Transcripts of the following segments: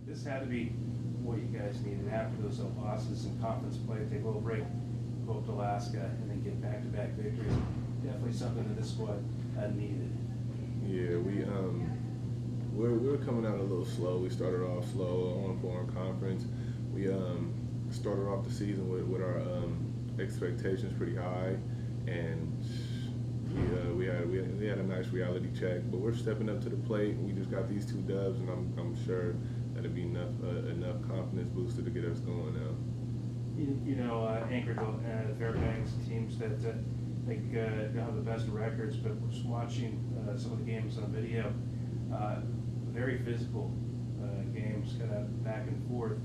this had to be what you guys needed after those losses in conference play. Take a little break, go up to Alaska, and then get back-to-back victories. Definitely something that this squad needed. Yeah, we're coming out a little slow. We started off slow on foreign conference. We started off the season with our expectations pretty high, and we had a nice reality check. But we're stepping up to the plate. We just got these 2 dubs, and I'm sure that'll be enough confidence booster to get us going now. Anchorage, Fairbanks, teams that don't have the best records, but just watching some of the games on video, very physical games, kind of back and forth.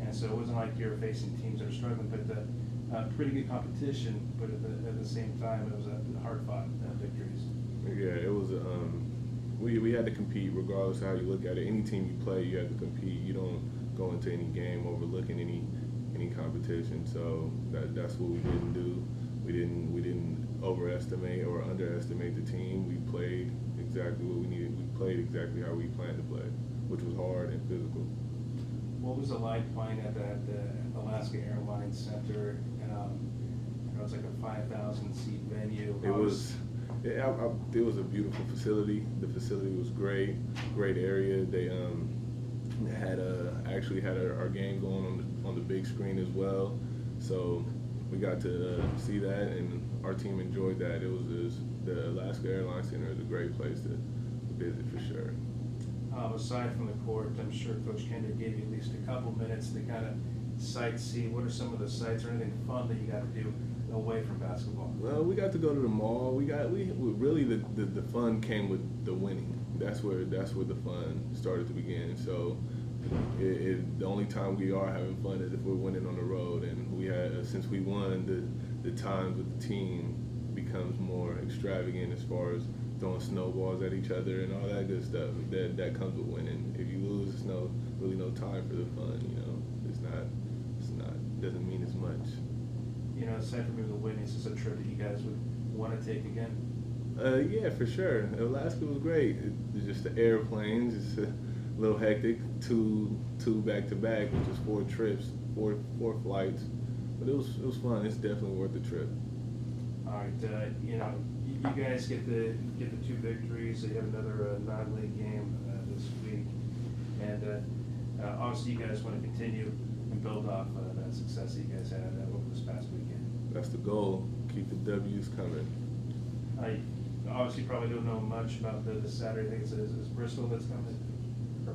And so it wasn't like you're facing teams that are struggling, but pretty good competition. But at the same time, it was a hard-fought victories. Yeah, it was. We had to compete regardless of how you look at it. Any team you play, you have to compete. You don't go into any game overlooking any competition. So that's what we didn't do. We didn't overestimate or underestimate the team. We played exactly what we needed. We played exactly how we planned to play, which was hard and physical. What was it like playing at that Alaska Airlines Center? It was like a 5,000 seat venue. It was a beautiful facility. The facility was great area. They actually had our game going on the big screen as well. So we got to see that, and our team enjoyed that. The Alaska Airlines Center is a great place to visit for sure. Aside from the court, I'm sure Coach Kender gave you at least a couple minutes to kind of sightsee. What are some of the sights or anything fun that you got to do away from basketball? Well, we got to go to the mall. We really the fun came with the winning. That's where the fun started to begin. So the only time we are having fun is if we're winning on the road, and we had since we won, the times with the team becomes more extravagant as far as throwing snowballs at each other and all that good stuff. That comes with winning. If you lose, there's really no time for the fun. It's not doesn't mean as much. Aside from the winning, is this a trip that you guys would want to take again? Yeah, for sure. Alaska was great. It's just the airplanes. It's a little hectic. Two back-to-back, which is 4 trips, four flights. But it was fun. It's definitely worth the trip. All right, you guys get the 2 victories. You have another non-league game this week, and obviously you guys want to continue and build off that success that you guys had over this past weekend. That's the goal. Keep the W's coming. I obviously probably don't know much about the Saturday. I think it's Bristol that's coming.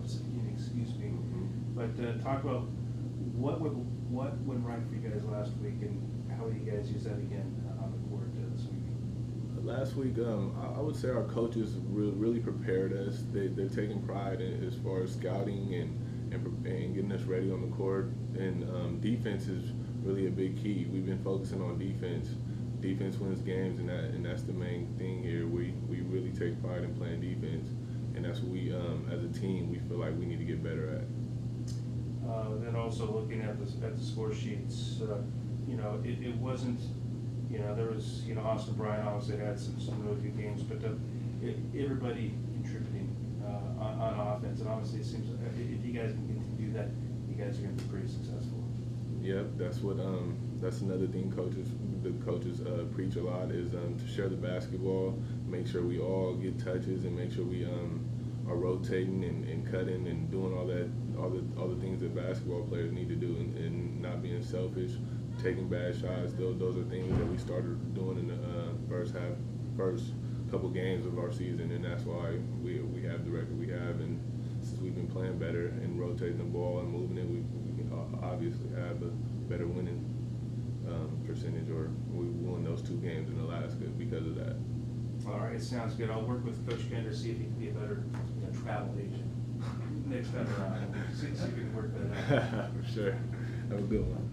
Excuse me. Mm-hmm. But talk about what went right for you guys last week, and how you guys use that again on the court this week. Last week, I would say our coaches really prepared us. They're taking pride as far as scouting and getting us ready on the court. And defense is really a big key. We've been focusing on defense. Defense wins games, and that's the main thing here. We really take pride in playing defense, and that's what we, as a team, we feel like we need to get better at. Then also looking at the score sheets, it wasn't. There was, Austin Bryant obviously had some really good games, but everybody contributing on offense, and obviously it seems if you guys can continue to do that, you guys are going to be pretty successful. Yep, that's another thing the coaches preach a lot is to share the basketball, make sure we all get touches, and make sure we are rotating and cutting and doing all the things that basketball players need to do, and not being selfish, taking bad shots. Those are things that we started doing in the first couple games of our season, and that's why we have the record we have. And since we've been playing better and rotating the ball and moving it, we obviously have a better winning percentage, or we won those 2 games in Alaska because of that. All right, sounds good. I'll work with Coach Kender to see if he can be a better travel agent next time around. See if we can work that out. For sure. Have a good one.